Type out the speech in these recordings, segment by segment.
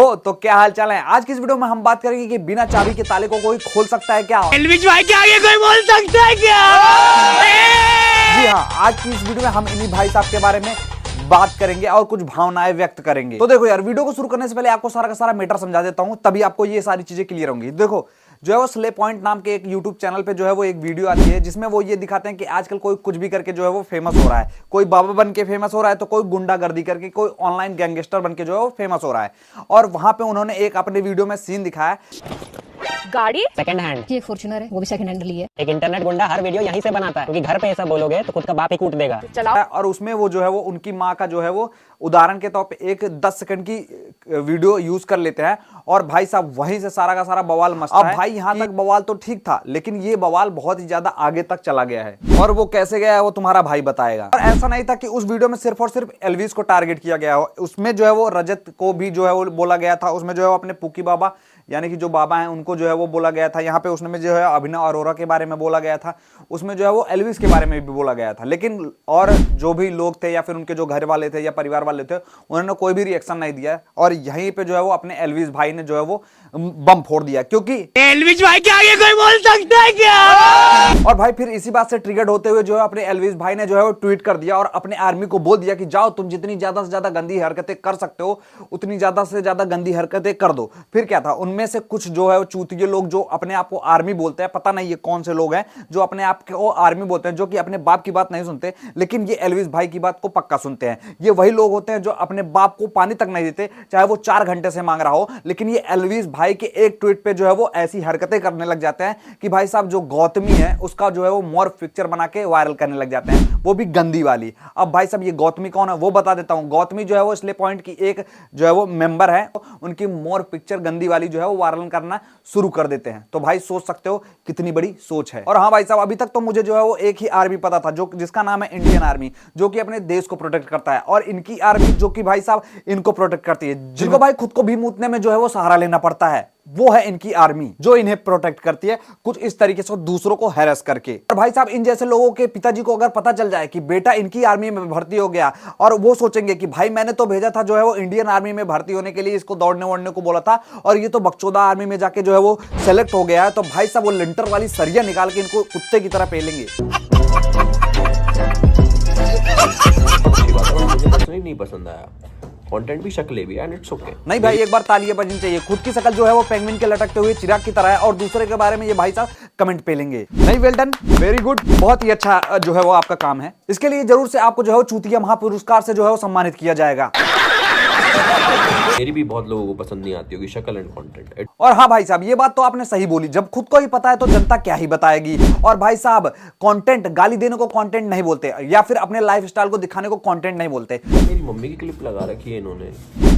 Hello, तो क्या हाल चाल है। आज की इस वीडियो में हम बात करेंगे कि बिना चाबी के ताले को कोई खोल सकता है क्या। एल्विश भाई के आगे कोई बोल सकता है क्या? जी हाँ, आज की इस वीडियो में हम इन्हीं भाई साहब के बारे में बात करेंगे और कुछ भावनाएं व्यक्त करेंगे। तो देखो यार, वीडियो को शुरू करने से पहले आपको सारा का सारा मैटर समझा देता हूं, तभी आपको ये सारी चीजें क्लियर होंगी। देखो, जो है वो स्ले पॉइंट नाम के एक यूट्यूब चैनल पे जो है वो एक वीडियो आती है जिसमें वो ये दिखाते हैं कि आजकल कोई कुछ भी करके जो है वो फेमस हो रहा है। कोई बाबा बन के फेमस हो रहा है, तो कोई गुंडागर्दी करके, कोई ऑनलाइन गैंगस्टर बन के जो है वो फेमस हो रहा है। और वहां पे उन्होंने एक अपने वीडियो में सीन दिखाया, गाड़ी सेकंड हैंड, ये एक फॉर्च्यूनर है, वो भी सेकंड हैंड ली है। एक इंटरनेट गुंडा हर वीडियो यहीं से बनाता है, क्योंकि घर पे ऐसा बोलोगे तो खुद का बाप ही कूट देगा। चलाओ। और उसमें वो जो है वो उनकी माँ का जो है वो उदाहरण के तौर पे एक 10 सेकंड की वीडियो यूज कर लेते हैं और भाई साहब वहीं से सारा का सारा बवाल मचता है। भाई यहां तक बवाल तो ठीक था, लेकिन ये बवाल बहुत ही ज्यादा आगे तक चला गया है, और वो कैसे गया है वो तुम्हारा भाई बताएगा। और ऐसा नहीं था कि उस वीडियो में सिर्फ और सिर्फ एल्विस को टारगेट किया गया हो, उसमें जो है वो रजत को भी जो है वो बोला गया था। उसमें जो है वो अपने पुकी बाबा यानी कि जो बाबा हैं उनको जो है वो बोला गया था। यहाँ पे उसमें जो है अभिनव अरोरा के बारे में बोला गया था, उसमें जो है वो एल्विस के बारे में भी बोला गया था। लेकिन और जो भी लोग थे या फिर उनके जो घर वाले थे या परिवार वाले थे, उन्होंने कोई भी रिएक्शन नहीं दिया। और यहीं पे जो है वो अपने एल्विस भाई ने जो है वो बम फोड़ दिया, क्योंकि एल्विश भाई के आगे कोई बोल सकता है क्या? और भाई फिर इसी बात से ट्रिगर्ड होते हुए जो है अपने एल्विस भाई ने जो है वो ट्वीट कर दिया और अपने आर्मी को बोल दिया कि जाओ, तुम जितनी ज्यादा से ज्यादा गंदी हरकतें कर सकते हो उतनी ज्यादा से ज्यादा गंदी हरकतें कर दो। फिर क्या था, उनमें से कुछ जो है वो चूतिए लोग जो अपने आप को आर्मी बोलते हैं, पता नहीं ये कौन से लोग हैं जो अपने आप को आर्मी बोलते हैं, जो कि अपने बाप की बात नहीं सुनते, लेकिन ये एल्विस भाई की बात को पक्का सुनते हैं। ये वही लोग होते हैं जो अपने बाप को पानी तक नहीं देते, चाहे वो 4 घंटे से मांग रहा हो, लेकिन ये एल्विस भाई के एक ट्वीट पे जो है वो ऐसी हरकतें करने लग जाते हैं कि भाई साहब जो गौतमी है उसका जो है वो मॉर्फ पिक्चर बना के वायरल करने लग जाते हैं, वो भी गंदी वाली। अब भाई साहब ये गौतमी कौन है वो बता देता हूं। गौतमी जो है वो स्ले पॉइंट की एक जो है वो मेंबर है, उनकी मॉर्फ पिक्चर गंदी वाली जो है वो वायरल करना शुरू कर देते हैं। तो भाई सोच सकते हो कितनी बड़ी सोच है। और हाँ भाई साहब, अभी तक तो मुझे जो है वो एक ही आर्मी पता था, जो जिसका नाम है इंडियन आर्मी, जो कि अपने देश को प्रोटेक्ट करता है। और इनकी आर्मी जो कि भाई साहब इनको प्रोटेक्ट करती है, जिनको भाई खुद को भी मूतने में जो है वो सहारा लेना पड़ता है, वो है इनकी आर्मी जो इन्हें प्रोटेक्ट करती है कुछ इस तरीके से दूसरों को हैरेस करके। और भाई साहब इन जैसे लोगों के पिताजी को अगर पता चल जाए कि बेटा इनकी आर्मी में भर्ती हो गया, और वो सोचेंगे कि भाई मैंने तो भेजा था जो है वो इंडियन आर्मी में भर्ती होने के लिए, इसको दौड़ने वोड़ने को बोला था, और ये तो बकचोदा आर्मी में जाके जो है वो सेलेक्ट हो गया है, तो भाई साहब वो लिंटर वाली सरिया निकाल के इनको कुत्ते की तरह पेलेंगे। मुझे नहीं पसंद आया, कंटेंट भी शक्लें भी एंड इट्स ओके। नहीं भाई, एक बार तालियां बजनी चाहिए। खुद की शक्ल जो है वो पेंगुइन के लटकते हुए चिराग की तरह है, और दूसरे के बारे में ये भाई साहब कमेंट पे लेंगे। नहीं, वेल डन, वेरी गुड, बहुत ही अच्छा जो है वो आपका काम है। इसके लिए जरूर से आपको जो है वो चूतिया महापुरस्कार से जो है वो सम्मानित किया जाएगा। मेरी भी बहुत लोगों को पसंद नहीं आती होगी शक्ल एंड कंटेंट। और हाँ भाई साहब, ये बात तो आपने सही बोली, जब खुद को ही पता है तो जनता क्या ही बताएगी। और भाई साहब कंटेंट, गाली देने को कंटेंट नहीं बोलते, या फिर अपने लाइफस्टाइल को दिखाने को कंटेंट नहीं बोलते। मेरी मम्मी की क्लिप लगा रखी है इन्होंने।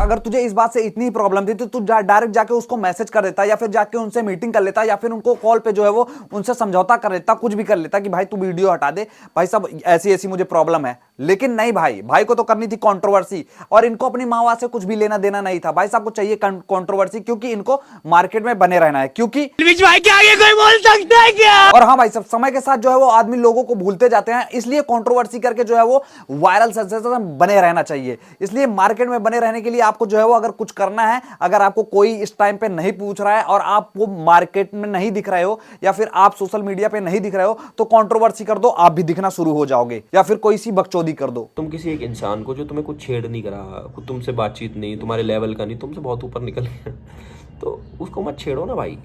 अगर तुझे इस बात से इतनी प्रॉब्लम थी तो तू डायरेक्ट जाके उसको मैसेज कर देता, या फिर जाके उनसे मीटिंग कर लेता, या फिर उनको कॉल पे जो है वो उनसे समझौता कर लेता, कुछ भी कर लेता कि भाई तू वीडियो हटा दे, भाई साहब ऐसी ऐसी मुझे प्रॉब्लम है। लेकिन नहीं भाई को तो करनी थी कंट्रोवर्सी, और इनको अपनी माँ से कुछ भी लेना देना नहीं था। भाई साहब को चाहिए कंट्रोवर्सी, क्योंकि इनको मार्केट में बने रहना है, क्योंकि एल्विश भाई के आगे कोई बोल सकता है क्या? और हाँ भाई साहब, समय के साथ जो है वो आदमी लोगों को भूलते जाते हैं, इसलिए कंट्रोवर्सी करके जो है वो वायरल सेंसेशन बने रहना चाहिए। इसलिए मार्केट में बने रहने के लिए आपको जो है वो अगर कुछ करना है, अगर आपको कोई इस टाइम पे नहीं पूछ रहा है और आप वो मार्केट में नहीं दिख रहे हो, या फिर आप सोशल मीडिया पे नहीं दिख रहे हो, तो कंट्रोवर्सी कर दो, आप भी दिखना शुरू हो जाओगे, या फिर कोई सी बकचोदी कर दो। तुम किसी एक इंसान को जो तुम्हें कुछ छेड़ नहीं करा, तुमसे बातचीत नहीं, तुम्हारे लेवल का नहीं, तुमसे बहुत ऊपर निकल गया, तो उसको मत छेड़ो ना भाई,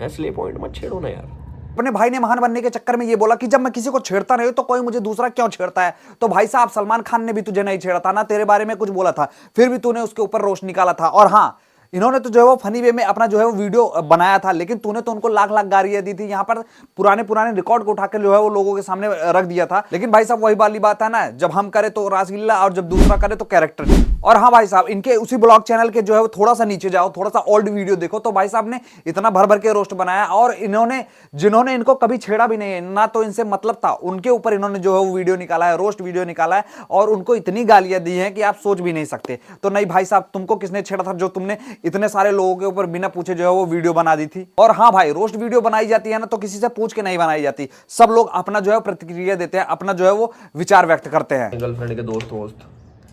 स्ले पॉइंट मत छेड़ो ना यार। अपने भाई ने महान बनने के चक्कर में ये बोला कि जब मैं किसी को छेड़ता नहीं तो कोई मुझे दूसरा क्यों छेड़ता है। तो भाई साहब सलमान खान ने भी तुझे नहीं छेड़ा था ना, तेरे बारे में कुछ बोला था, फिर भी तूने उसके ऊपर रोष निकाला था। और हाँ, इन्होंने तो जो है वो फनी वे में अपना जो है वो वीडियो बनाया था, लेकिन तूने तो उनको लाख लाख गालियां दी थी। यहाँ पर पुराने रिकॉर्ड को उठाकर जो है वो लोगों के सामने रख दिया था। लेकिन भाई साहब वही वाली बात है ना, जब हम करे तो रासलीला और जब दूसरा करे तो कैरेक्टर। और हाँ भाई साहब, इनके उसी ब्लॉग चैनल के जो है वो थोड़ा सा नीचे जाओ, थोड़ा सा ओल्ड वीडियो देखो, तो भाई साहब ने इतना भर भर के रोस्ट बनाया, और इन्होंने जिन्होंने इनको कभी छेड़ा भी नहीं है ना, तो इनसे मतलब था, उनके ऊपर इन्होंने जो है वो वीडियो निकाला है, रोस्ट वीडियो निकाला है, और उनको इतनी गालियां दी हैं कि आप सोच भी नहीं सकते। तो नहीं भाई साहब, तुमको किसने छेड़ा था जो तुमने इतने सारे लोगों के ऊपर बिना पूछे जो है वो वीडियो बना दी थी। और हाँ भाई, रोस्ट वीडियो बनाई जाती है ना तो किसी से पूछ के नहीं बनाई जाती, सब लोग अपना जो है प्रतिक्रिया देते हैं, अपना जो है वो विचार व्यक्त करते हैं। गर्लफ्रेंड के दोस्त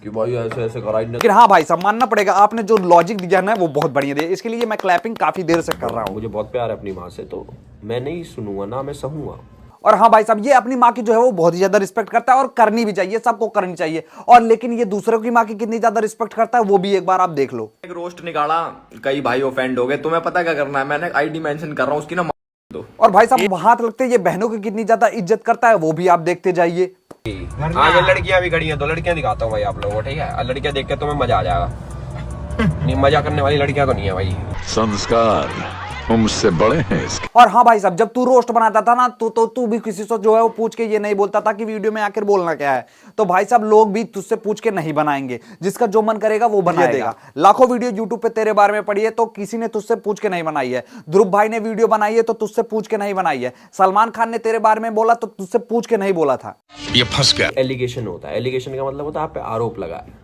कि भाई ऐसे ऐसे करा इनने। लेकिन हाँ भाई साहब मानना पड़ेगा, आपने जो लॉजिक दिया ना वो बहुत बढ़िया दिया, इसके लिए मैं क्लैपिंग काफी देर से कर रहा हूँ। मुझे बहुत प्यार है अपनी माँ से, तो मैं नहीं सुनूंगा ना, मैं सहूंगा। और हाँ भाई साहब, ये अपनी माँ की जो है वो बहुत ही ज्यादा रिस्पेक्ट करता है और करनी भी चाहिए, सबको करनी चाहिए। और लेकिन ये दूसरों की माँ की कितनी ज्यादा रिस्पेक्ट करता है वो भी एक बार आप देख लो। एक रोस्ट निकाला, कई भाई ऑफेंड हो गए, तुम्हें पता क्या करना है, मैंने आईडी मेंशन कर रहा हूँ उसकी ना दो। और भाई साहब वहां तक लगते ये बहनों की कितनी ज्यादा इज्जत करता है वो भी आप देखते जाइए। हाँ, ये लड़कियां भी खड़ी हैं, 2 लड़कियां दिखाता हूँ भाई आप लोगों को, ठीक है? लड़कियां देख के तुम्हें मजा आ जाएगा। नहीं, मजा करने वाली लड़कियां तो नहीं है भाई। संस्कार मुझसे बड़े हैं इसके। और हाँ भाई साहब, जब तू रोस्ट बनाता था ना तो तू भी किसी से जो है वो पूछ के ये नहीं बोलता था कि वीडियो में आखिर बोलना क्या है। तो भाई साहब लोग भी तुझसे पूछ के नहीं बनाएंगे, जिसका जो मन करेगा वो बना देगा। लाखों वीडियो यूट्यूब पे तेरे बारे में पड़ी है तो किसी ने तुझसे पूछ के नहीं बनाई है। ध्रुव भाई ने वीडियो बनाई है तो तुझसे पूछ के नहीं बनाई है। सलमान खान ने तेरे बारे में बोला तो तुझसे पूछ के नहीं बोला था। ये फंस गया। एलिगेशन होता है, एलिगेशन का मतलब होता है आप पे आरोप लगा है,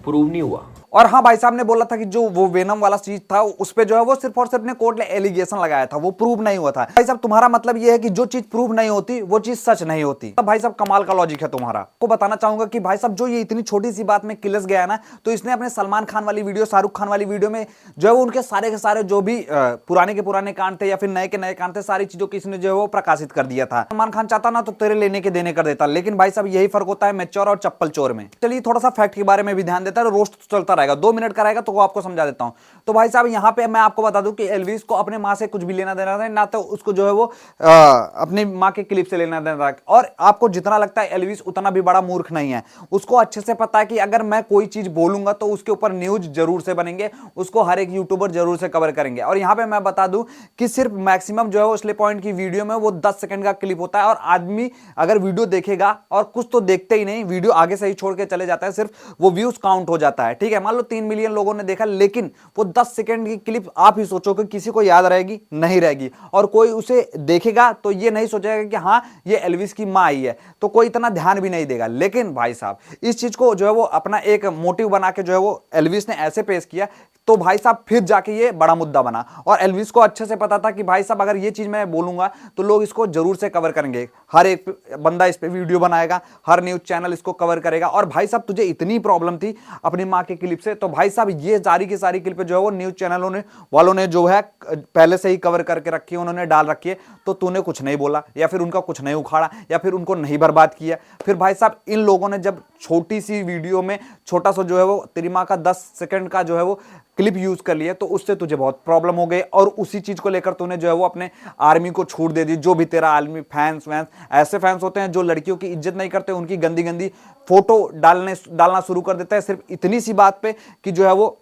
प्रूव नहीं हुआ। और हाँ भाई साहब ने बोला था कि जो वो वेनम वाला चीज था उस पे जो है वो सिर्फ और सिर्फ ने कोर्ट ने एलिगेशन लगाया था, वो प्रूव नहीं हुआ था। भाई साहब तुम्हारा मतलब ये है कि जो चीज प्रूव नहीं होती वो चीज सच नहीं होती। तो भाई साहब कमाल का लॉजिक है तुम्हारा। को बताना चाहूंगा कि भाई साहब जो ये इतनी छोटी सी बात में किलस गया है ना, तो इसने अपने सलमान खान वाली वीडियो, शाहरुख खान वाली वीडियो में जो है वो उनके सारे के सारे जो भी पुराने के पुराने कांड थे या फिर नए के नए कांड थे, सारी चीजों की इसने जो है वो प्रकाशित कर दिया था। सलमान खान चाहता ना तो तेरे लेने के देने कर देता, लेकिन भाई साहब यही फर्क होता है मैच्योर और चप्पल चोर में। चलिए थोड़ा सा फैक्ट के बारे में भी ध्यान देता है, रोस्ट चलता रहेगा, 2 मिनट का रहेगा तो वो आपको समझा देता हूं। तो भाई साहब यहां पे मैं आपको बता दूं कि एल्विस को अपने मां से कुछ भी लेना देना नहीं, ना तो उसको जो है वो अपनी मां के क्लिप से लेना देना। और आपको जितना लगता है एल्विस उतना भी बड़ा मूर्ख नहीं है, उसको अच्छे से पता है कि अगर मैं कोई चीज बोलूंगा तो उसके ऊपर न्यूज जरूर से बनेंगे, उसको हर एक यूट्यूबर जरूर से कवर करेंगे। और यहां पे मैं बता दूं कि सिर्फ मैक्सिमम जो है वो स्ले पॉइंट की वीडियो में वो 10 सेकंड का क्लिप होता है, और आदमी अगर वीडियो देखेगा और कुछ तो देखते ही नहीं, वीडियो आगे से ही छोड़ के चले जाता है, सिर्फ वो व्यूज काउंट हो जाता है। ठीक है, मान लो 3 मिलियन लोगों ने देखा, लेकिन वो 10 सेकंड की क्लिप आप ही सोचो कि किसी को याद रहेगी? नहीं रहेगी। और कोई उसे देखेगा तो ये नहीं सोचेगा कि हाँ ये एल्विस की मां आई है, तो कोई इतना ध्यान भी नहीं देगा। लेकिन भाई साहब इस चीज को जो है वो अपना एक मोटिव बना के जो है वो एल्विस ने ऐसे पेश किया, तो भाई साहब फिर जाके ये बड़ा मुद्दा बना। और एल्विस को अच्छे से पता था कि भाई साहब अगर ये चीज मैं बोलूंगा तो लोग इसको जरूर से कवर करेंगे, हर एक बंदा इस पे वीडियो बनाएगा, हर न्यूज चैनल इसको कवर करेगा। और भाई साहब तुझे इतनी प्रॉब्लम थी अपनी मां के क्लिप से, तो भाई साहब ये सारी की सारी क्लिप जो है वो न्यूज चैनलों ने वालों ने जो है पहले से ही कवर करके रखी है, उन्होंने डाल रखी है। तो तूने कुछ नहीं बोला या फिर उनका कुछ नहीं उखाड़ा या फिर उनको नहीं बर्बाद किया। फिर भाई साहब इन लोगों ने जब छोटी सी वीडियो में छोटा सा जो है वो तेरी मां का 10 सेकंड का जो है वो क्लिप यूज कर लिया, तो उससे तुझे बहुत प्रॉब्लम हो गई। और उसी चीज को लेकर तूने जो है वो अपने आर्मी को छूट दे दी। जो भी तेरा आर्मी फैंस ऐसे फैंस होते हैं जो लड़कियों की इज्जत नहीं करते, उनकी गंदी गंदी फोटो डालना शुरू कर देता है सिर्फ इतनी सी बात पे कि जो है वो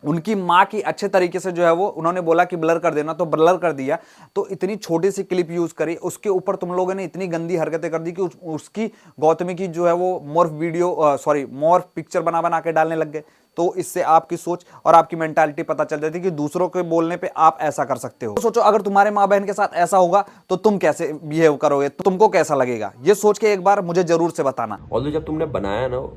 उनकी माँ की अच्छे तरीके से जो है वो उन्होंने बोला कि ब्लर कर देना, तो ब्लर कर दिया। तो इतनी छोटी सी क्लिप यूज करी, उसके ऊपर तुम लोगों ने इतनी गंदी हरकतें कर दी कि उसकी गौतमी की जो है वो मोर्फ पिक्चर बना बना के डालने लग गए। तो इससे आपकी सोच और आपकी मेंटालिटी पता चल जाती है कि दूसरों के बोलने पे आप ऐसा कर सकते हो। तो सोचो अगर तुम्हारे माँ बहन के साथ ऐसा होगा तो तुम कैसे बिहेव करोगे, तो तुमको कैसा लगेगा? ये सोच के एक बार मुझे जरूर से बताना। और जब तुमने बनाया ना,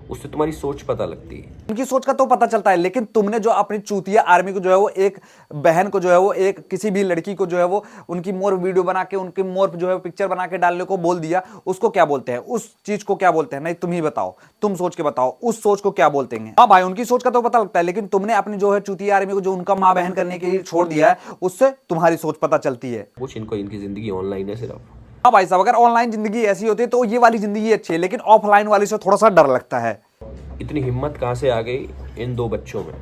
उससे तुम्हारी सोच पता लगती है। उनकी सोच का तो पता चलता है, लेकिन तुमने जो अपनी चूतिया आर्मी को जो है वो एक बहन को जो है वो एक किसी भी लड़की को जो है वो उनकी मोर वीडियो बना के उनकी मोर जो है पिक्चर बना के डालने को बोल दिया, उसको क्या बोलते हैं? उस चीज को क्या बोलते हैं? नहीं तुम ही बताओ, तुम सोच के बताओ उस सोच को क्या बोलते हैं। हाँ भाई उनकी सोच का तो पता लगता है, लेकिन तुमने अपनी जो है चूतिया आर्मी को जो उनका माँ बहन करने के लिए छोड़ दिया है, उससे तुम्हारी सोच पता चलती है। कुछ इनको इनकी जिंदगी ऑनलाइन है सिर्फ। हाँ भाई साहब, अगर ऑनलाइन जिंदगी ऐसी होती है तो ये वाली जिंदगी अच्छी है, लेकिन ऑफलाइन वाली से थोड़ा सा डर लगता है। इतनी हिम्मत कहां से आ गई इन 2 बच्चों में?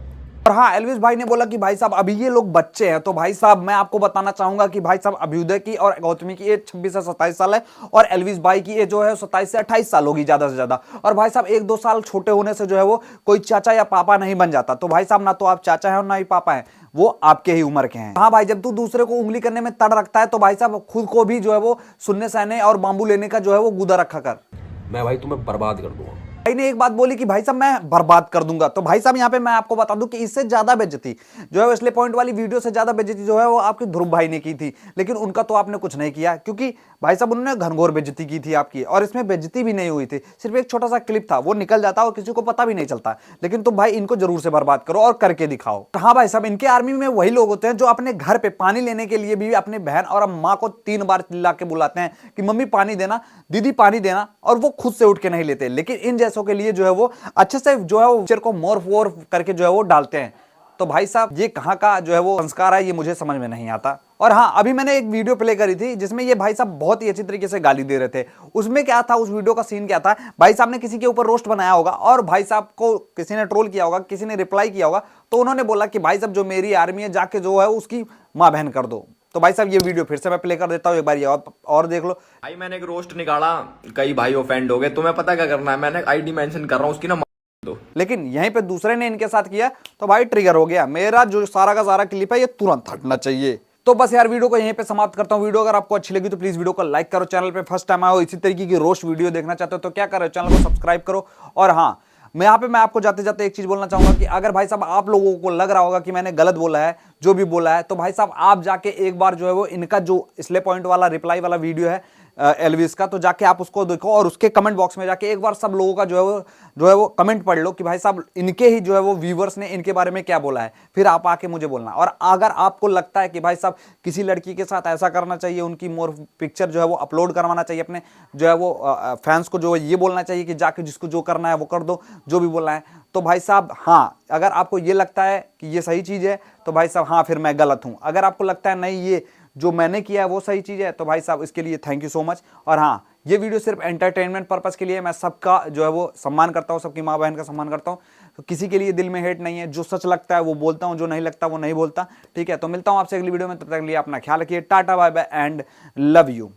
और हाँ एल्विस भाई ने बोला कि भाई साहब अभी ये लोग बच्चे हैं, तो भाई साहब मैं आपको बताना चाहूंगा कि भाई साहब अभ्युदय की और गौतमी की एज 26 से 27 साल है, और एल्विस भाई की एज जो है 27 से 28 साल होगी ज्यादा से ज्यादा। और भाई साहब 1-2 साल छोटे होने से जो है वो कोई चाचा या पापा नहीं बन जाता। तो भाई साहब ना तो आप चाचा है और ना ही पापा है, वो आपके ही उम्र के हैं। हाँ भाई जब तू दूसरे को उंगली करने में तड़ रखता है तो भाई साहब खुद को भी जो है वो सुनने सहने और बांबू लेने का जो है वो गुदा रखा कर। मैं भाई तुम्हें बर्बाद कर दूंगा। भाई ने एक बात बोली कि भाई साहब मैं बर्बाद कर दूंगा, तो भाई साहब यहाँ पे मैं आपको बता दूं कि इससे ज्यादा बेइज्जती जो है इसलिए पॉइंट वाली वीडियो से ज्यादा बेइज्जती जो है वो आपके ध्रुव भाई ने की थी, लेकिन उनका तो आपने कुछ नहीं किया, क्योंकि भाई साहब उन्होंने घनघोर बेइज्जती की थी आपकी, और इसमें बेइज्जती भी नहीं हुई थी, सिर्फ एक छोटा सा क्लिप था, वो निकल जाता और किसी को पता भी नहीं चलता। लेकिन तुम भाई इनको जरूर से बर्बाद करो और करके दिखाओ। हाँ भाई साहब इनके आर्मी में वही लोग होते हैं जो अपने घर पे पानी लेने के लिए भी अपने बहन और माँ को 3 बार चिल्ला के बुलाते हैं कि मम्मी पानी देना, दीदी पानी देना, और वो खुद से उठ के नहीं लेते। लेकिन इन जैसे व्यूअर्सों के लिए जो है वो अच्छे से जो है वो पिक्चर को मोर्फ वोर्फ करके जो है वो डालते हैं। तो भाई साहब ये कहाँ का जो है वो संस्कार है, ये मुझे समझ में नहीं आता। और हाँ, अभी मैंने एक वीडियो प्ले करी थी जिसमें ये भाई साहब बहुत ही अच्छी तरीके से गाली दे रहे थे। उसमें क्या था, उस वीडियो का सीन क्या था, भाई साहब ने किसी के ऊपर रोस्ट बनाया होगा और भाई साहब को किसी ने ट्रोल किया होगा, किसी ने रिप्लाई किया होगा, तो उन्होंने बोला कि भाई साहब जो मेरी आर्मी है जाके जो है उसकी माँ बहन कर दो। तो भाई साहब ये वीडियो फिर से मैं प्ले कर देता हूँ, एक बार ये और देख लो। भाई मैंने एक रोस्ट निकाला, कई भाई ऑफेंड हो गए, तुम्हें पता क्या करना है, मैंने आईडी मेंशन कर रहा हूँ उसकी ना दो। लेकिन यहीं पे दूसरे ने इनके साथ किया तो भाई ट्रिगर हो गया। मेरा जो सारा का सारा क्लिप है ये तुरंत हटना चाहिए। तो बस यार वीडियो को यहीं पे समाप्त करता हूं। वीडियो अगर आपको अच्छी लगी तो प्लीज वीडियो को लाइक करो। चैनल पे फर्स्ट टाइम आए हो, इसी तरीके की रोस्ट वीडियो देखना चाहते हो तो क्या करो, चैनल को सब्सक्राइब करो। और हाँ, मैं आपको जाते जाते एक चीज बोलना चाहूंगा कि अगर भाई साहब आप लोगों को लग रहा होगा कि मैंने गलत बोला है, जो भी बोला है, तो भाई साहब आप जाके एक बार जो है वो इनका जो स्ले पॉइंट वाला रिप्लाई वाला वीडियो है एल्विस का, तो जाके आप उसको देखो और उसके कमेंट बॉक्स में जाके एक बार सब लोगों का जो है वो कमेंट पढ़ लो कि भाई साहब इनके ही जो है वो व्यूवर्स ने इनके बारे में क्या बोला है, फिर आप आके मुझे बोलना। और अगर आपको लगता है कि भाई साहब किसी लड़की के साथ ऐसा करना चाहिए, उनकी मोर पिक्चर जो है वो अपलोड करवाना चाहिए, अपने जो है वो फैंस को जो ये बोलना चाहिए कि जाके जिसको जो करना है वो कर दो, जो भी बोलना है, तो भाई साहब हाँ, अगर आपको ये लगता है कि ये सही चीज़ है तो भाई साहब हाँ, फिर मैं गलत हूँ। अगर आपको लगता है नहीं ये जो मैंने किया है वो सही चीज़ है तो भाई साहब इसके लिए थैंक यू सो मच। और हाँ, ये वीडियो सिर्फ एंटरटेनमेंट पर्पस के लिए, मैं सबका जो है वो सम्मान करता हूँ, सबकी माँ बहन का सम्मान करता हूँ, तो किसी के लिए दिल में हेट नहीं है। जो सच लगता है वो बोलता हूँ, जो नहीं लगता वो नहीं बोलता। ठीक है, तो मिलता हूँ आपसे अगली वीडियो में, तब तक के लिए अपना ख्याल रखिए। Ta-ta bye bye and love you.